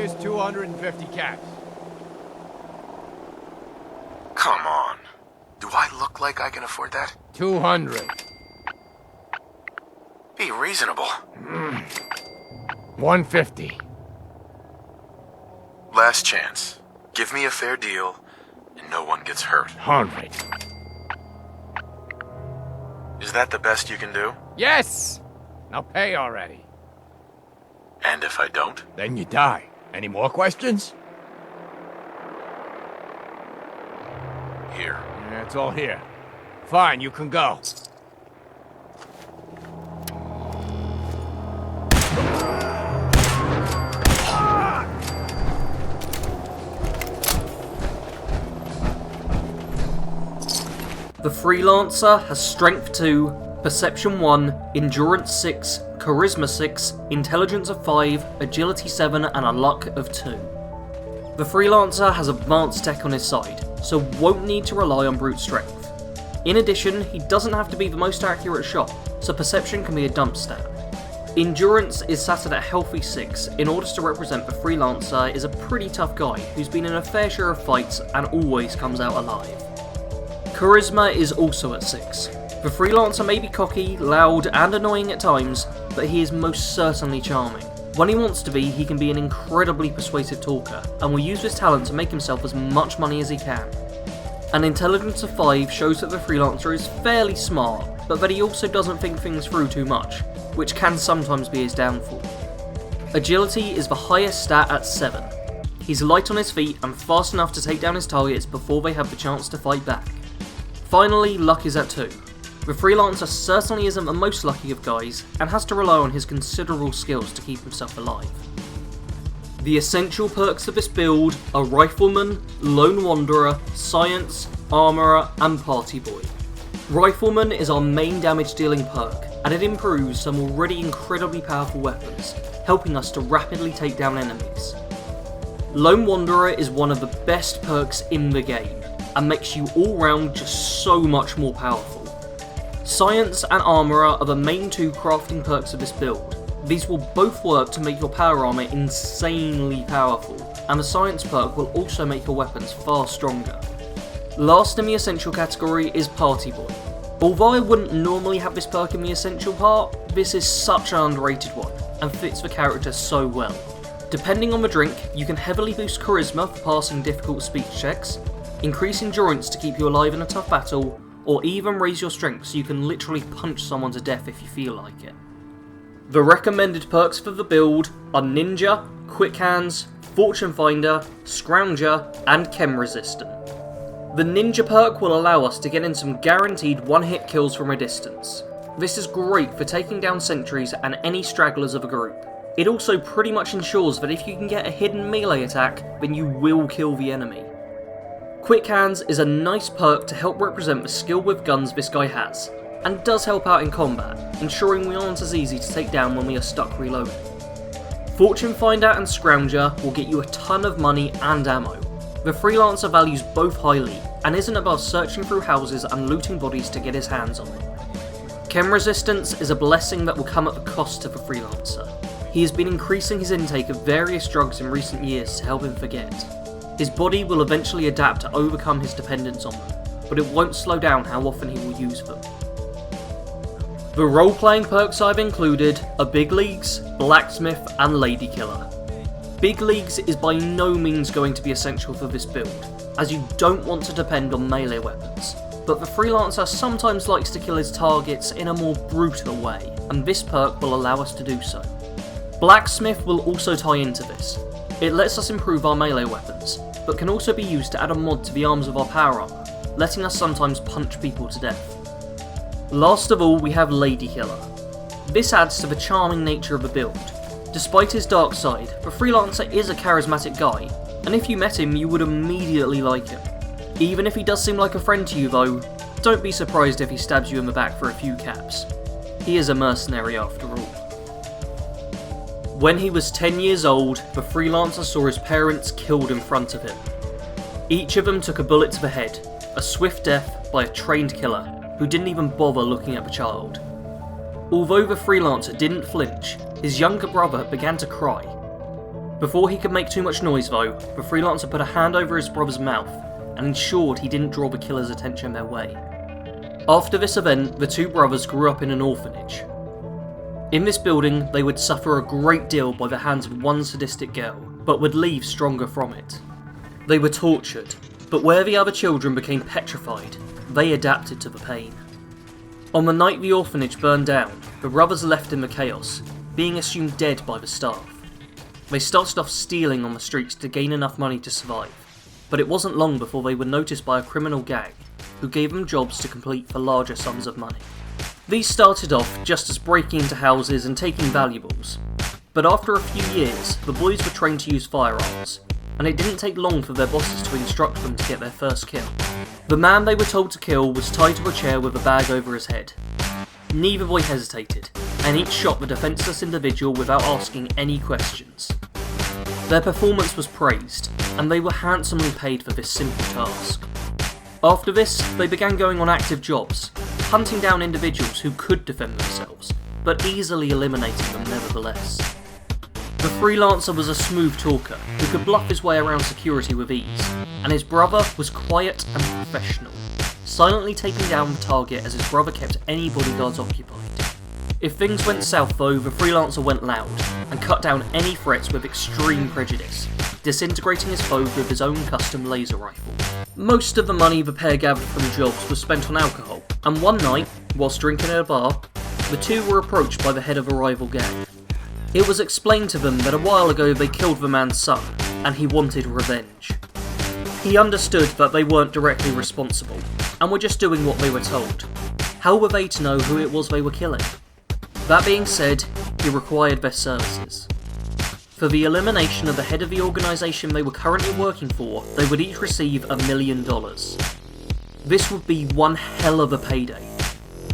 Here's 250 caps. Come on. Do I look like I can afford that? 200. Be reasonable. 150. Last chance. Give me a fair deal, and no one gets hurt. 100. Is that the best you can do? Yes! Now pay already. And if I don't? Then you die. Any more questions? Here. Yeah, it's all here. Fine, you can go. The Freelancer has Strength 2, Perception 1, Endurance 6, Charisma 6, Intelligence of 5, Agility 7 and a Luck of 2. The Freelancer has advanced tech on his side, so won't need to rely on brute strength. In addition, he doesn't have to be the most accurate shot, so Perception can be a dump stat. Endurance is sat at a healthy 6 in order to represent the Freelancer is a pretty tough guy who's been in a fair share of fights and always comes out alive. Charisma is also at 6. The Freelancer may be cocky, loud and annoying at times, but he is most certainly charming. When he wants to be, he can be an incredibly persuasive talker, and will use his talent to make himself as much money as he can. An Intelligence of 5 shows that the Freelancer is fairly smart, but that he also doesn't think things through too much, which can sometimes be his downfall. Agility is the highest stat at 7. He's light on his feet and fast enough to take down his targets before they have the chance to fight back. Finally, Luck is at 2. The Freelancer certainly isn't the most lucky of guys, and has to rely on his considerable skills to keep himself alive. The essential perks of this build are Rifleman, Lone Wanderer, Science, Armourer and Party Boy. Rifleman is our main damage dealing perk, and it improves some already incredibly powerful weapons, helping us to rapidly take down enemies. Lone Wanderer is one of the best perks in the game, and makes you all round just so much more powerful. Science and Armourer are the main two crafting perks of this build. These will both work to make your power armor insanely powerful, and the Science perk will also make your weapons far stronger. Last in the essential category is Party Boy. Although I wouldn't normally have this perk in the essential part, this is such an underrated one, and fits the character so well. Depending on the drink, you can heavily boost Charisma for passing difficult speech checks, increase endurance to keep you alive in a tough battle, or even raise your strength so you can literally punch someone to death if you feel like it. The recommended perks for the build are Ninja, Quick Hands, Fortune Finder, Scrounger, and Chem Resistant. The Ninja perk will allow us to get in some guaranteed one-hit kills from a distance. This is great for taking down sentries and any stragglers of a group. It also pretty much ensures that if you can get a hidden melee attack, then you will kill the enemy. Quick Hands is a nice perk to help represent the skill with guns this guy has, and does help out in combat, ensuring we aren't as easy to take down when we are stuck reloading. Fortune Finder and Scrounger will get you a ton of money and ammo. The Freelancer values both highly, and isn't above searching through houses and looting bodies to get his hands on it. Chem Resistance is a blessing that will come at the cost to the Freelancer. He has been increasing his intake of various drugs in recent years to help him forget. His body will eventually adapt to overcome his dependence on them, but it won't slow down how often he will use them. The role-playing perks I've included are Big Leagues, Blacksmith and Lady Killer. Big Leagues is by no means going to be essential for this build, as you don't want to depend on melee weapons, but the Freelancer sometimes likes to kill his targets in a more brutal way, and this perk will allow us to do so. Blacksmith will also tie into this. It lets us improve our melee weapons, but can also be used to add a mod to the arms of our power armor, letting us sometimes punch people to death. Last of all, we have Lady Killer. This adds to the charming nature of the build. Despite his dark side, the Freelancer is a charismatic guy, and if you met him, you would immediately like him. Even if he does seem like a friend to you though, don't be surprised if he stabs you in the back for a few caps. He is a mercenary after all. When he was 10 years old, the Freelancer saw his parents killed in front of him. Each of them took a bullet to the head, a swift death by a trained killer, who didn't even bother looking at the child. Although the Freelancer didn't flinch, his younger brother began to cry. Before he could make too much noise though, the Freelancer put a hand over his brother's mouth and ensured he didn't draw the killer's attention their way. After this event, the two brothers grew up in an orphanage. In this building, they would suffer a great deal by the hands of one sadistic girl, but would leave stronger from it. They were tortured, but where the other children became petrified, they adapted to the pain. On the night the orphanage burned down, the brothers left in the chaos, being assumed dead by the staff. They started off stealing on the streets to gain enough money to survive, but it wasn't long before they were noticed by a criminal gang, who gave them jobs to complete for larger sums of money. These started off just as breaking into houses and taking valuables, but after a few years, the boys were trained to use firearms, and it didn't take long for their bosses to instruct them to get their first kill. The man they were told to kill was tied to a chair with a bag over his head. Neither boy hesitated, and each shot the defenceless individual without asking any questions. Their performance was praised, and they were handsomely paid for this simple task. After this, they began going on active jobs, hunting down individuals who could defend themselves, but easily eliminating them nevertheless. The Freelancer was a smooth talker who could bluff his way around security with ease, and his brother was quiet and professional, silently taking down the target as his brother kept any bodyguards occupied. If things went south though, the Freelancer went loud, and cut down any threats with extreme prejudice, disintegrating his foe with his own custom laser rifle. Most of the money the pair gathered from jobs was spent on alcohol, and one night, whilst drinking at a bar, the two were approached by the head of a rival gang. It was explained to them that a while ago they killed the man's son, and he wanted revenge. He understood that they weren't directly responsible, and were just doing what they were told. How were they to know who it was they were killing? That being said, he required their services. For the elimination of the head of the organisation they were currently working for, they would each receive $1 million. This would be one hell of a payday,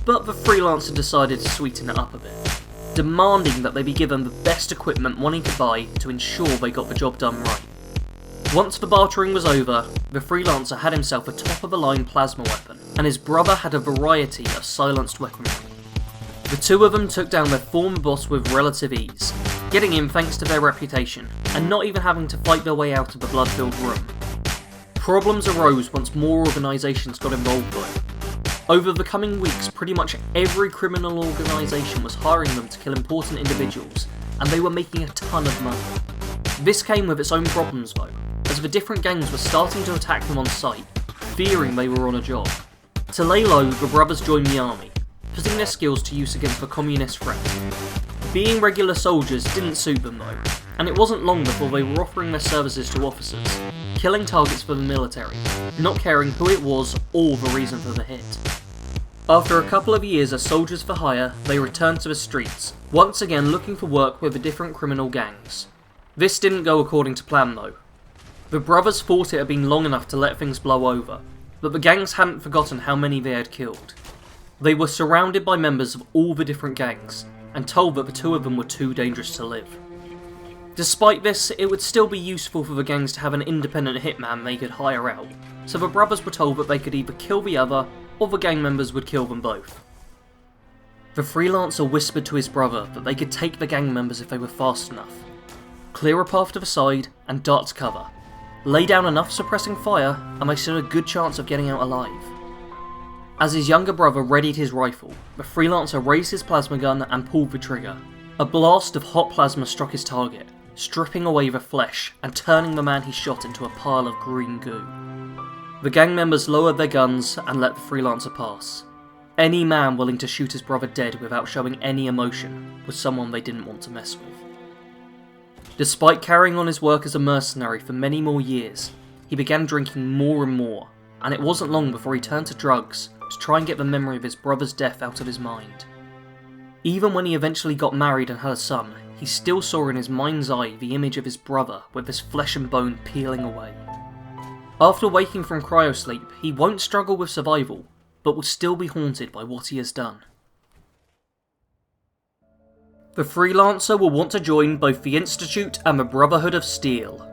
but the Freelancer decided to sweeten it up a bit, demanding that they be given the best equipment money could buy to ensure they got the job done right. Once the bartering was over, the Freelancer had himself a top-of-the-line plasma weapon, and his brother had a variety of silenced weaponry. The two of them took down their former boss with relative ease, getting in thanks to their reputation, and not even having to fight their way out of the blood-filled room. Problems arose once more organisations got involved though. Over the coming weeks, pretty much every criminal organisation was hiring them to kill important individuals, and they were making a ton of money. This came with its own problems though, as the different gangs were starting to attack them on sight, fearing they were on a job. To lay low, the brothers joined the army, putting their skills to use against the communist threat. Being regular soldiers didn't suit them though, and it wasn't long before they were offering their services to officers, killing targets for the military, not caring who it was or the reason for the hit. After a couple of years as soldiers for hire, they returned to the streets, once again looking for work with the different criminal gangs. This didn't go according to plan though. The brothers thought it had been long enough to let things blow over, but the gangs hadn't forgotten how many they had killed. They were surrounded by members of all the different gangs, and told that the two of them were too dangerous to live. Despite this, it would still be useful for the gangs to have an independent hitman they could hire out, so the brothers were told that they could either kill the other, or the gang members would kill them both. The Freelancer whispered to his brother that they could take the gang members if they were fast enough. Clear a path to the side, and dart to cover. Lay down enough suppressing fire, and they stood a good chance of getting out alive. As his younger brother readied his rifle, the Freelancer raised his plasma gun and pulled the trigger. A blast of hot plasma struck his target, stripping away the flesh and turning the man he shot into a pile of green goo. The gang members lowered their guns and let the Freelancer pass. Any man willing to shoot his brother dead without showing any emotion was someone they didn't want to mess with. Despite carrying on his work as a mercenary for many more years, he began drinking more and more, and it wasn't long before he turned to drugs to try and get the memory of his brother's death out of his mind. Even when he eventually got married and had a son, he still saw in his mind's eye the image of his brother with his flesh and bone peeling away. After waking from cryosleep, he won't struggle with survival, but will still be haunted by what he has done. The Freelancer will want to join both the Institute and the Brotherhood of Steel.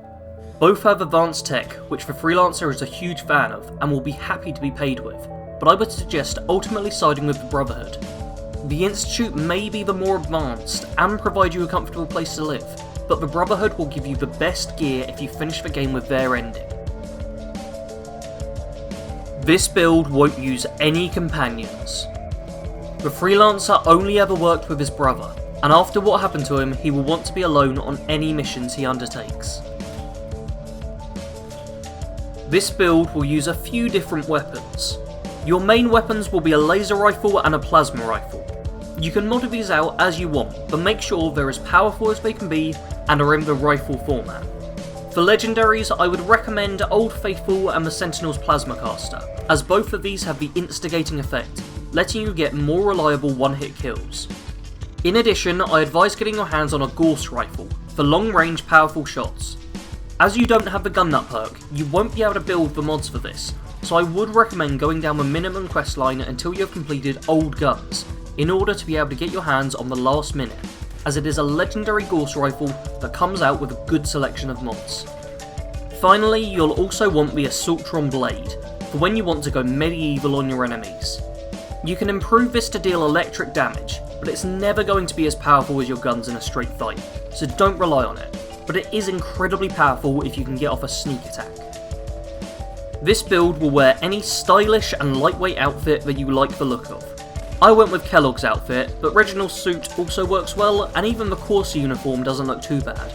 Both have advanced tech, which the Freelancer is a huge fan of and will be happy to be paid with, but I would suggest ultimately siding with the Brotherhood. The Institute may be the more advanced and provide you a comfortable place to live, but the Brotherhood will give you the best gear if you finish the game with their ending. This build won't use any companions. The Freelancer only ever worked with his brother, and after what happened to him, he will want to be alone on any missions he undertakes. This build will use a few different weapons. Your main weapons will be a laser rifle and a plasma rifle. You can mod these out as you want, but make sure they're as powerful as they can be and are in the rifle format. For legendaries, I would recommend Old Faithful and the Sentinel's Plasma Caster, as both of these have the instigating effect, letting you get more reliable one-hit kills. In addition, I advise getting your hands on a Gauss rifle, for long-range powerful shots. As you don't have the gun nut perk, you won't be able to build the mods for this, so I would recommend going down the minimum quest line until you have completed Old Guns, in order to be able to get your hands on the last minute, as it is a legendary Gauss rifle that comes out with a good selection of mods. Finally, you'll also want the Assaultron Blade, for when you want to go medieval on your enemies. You can improve this to deal electric damage, but it's never going to be as powerful as your guns in a straight fight, so don't rely on it, but it is incredibly powerful if you can get off a sneak attack. This build will wear any stylish and lightweight outfit that you like the look of. I went with Kellogg's outfit, but Reginald's suit also works well, and even the Corsa uniform doesn't look too bad.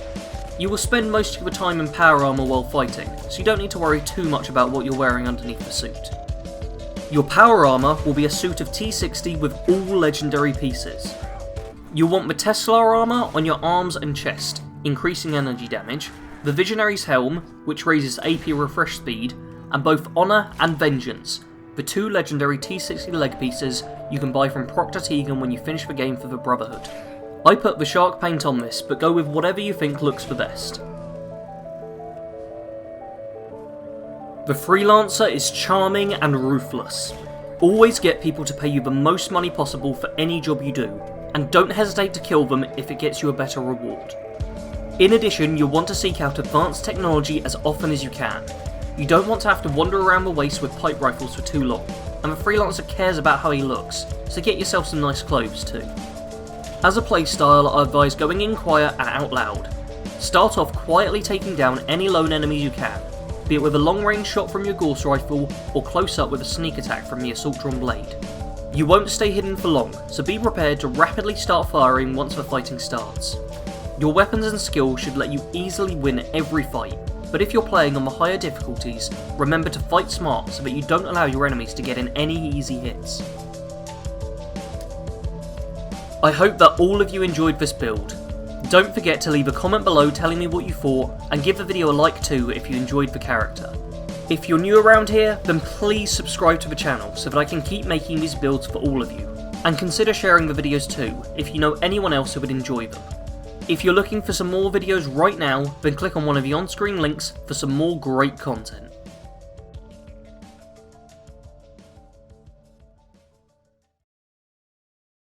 You will spend most of your time in power armor while fighting, so you don't need to worry too much about what you're wearing underneath the suit. Your power armor will be a suit of T60 with all legendary pieces. You'll want the Tesla armor on your arms and chest, increasing energy damage, the Visionary's helm, which raises AP refresh speed, and both Honor and Vengeance, the two legendary T60 leg pieces you can buy from Proctor Tegan when you finish the game for the Brotherhood. I put the shark paint on this, but go with whatever you think looks the best. The Freelancer is charming and ruthless. Always get people to pay you the most money possible for any job you do, and don't hesitate to kill them if it gets you a better reward. In addition, you'll want to seek out advanced technology as often as you can. You don't want to have to wander around the waste with pipe rifles for too long, and the Freelancer cares about how he looks, so get yourself some nice clothes too. As a playstyle, I advise going in quiet and out loud. Start off quietly taking down any lone enemies you can, be it with a long range shot from your Gauss rifle or close up with a sneak attack from the Assaultron Blade. You won't stay hidden for long, so be prepared to rapidly start firing once the fighting starts. Your weapons and skills should let you easily win every fight, but if you're playing on the higher difficulties, remember to fight smart so that you don't allow your enemies to get in any easy hits. I hope that all of you enjoyed this build. Don't forget to leave a comment below telling me what you thought, and give the video a like too if you enjoyed the character. If you're new around here, then please subscribe to the channel so that I can keep making these builds for all of you, and consider sharing the videos too if you know anyone else who would enjoy them. If you're looking for some more videos right now, then click on one of the on-screen links for some more great content.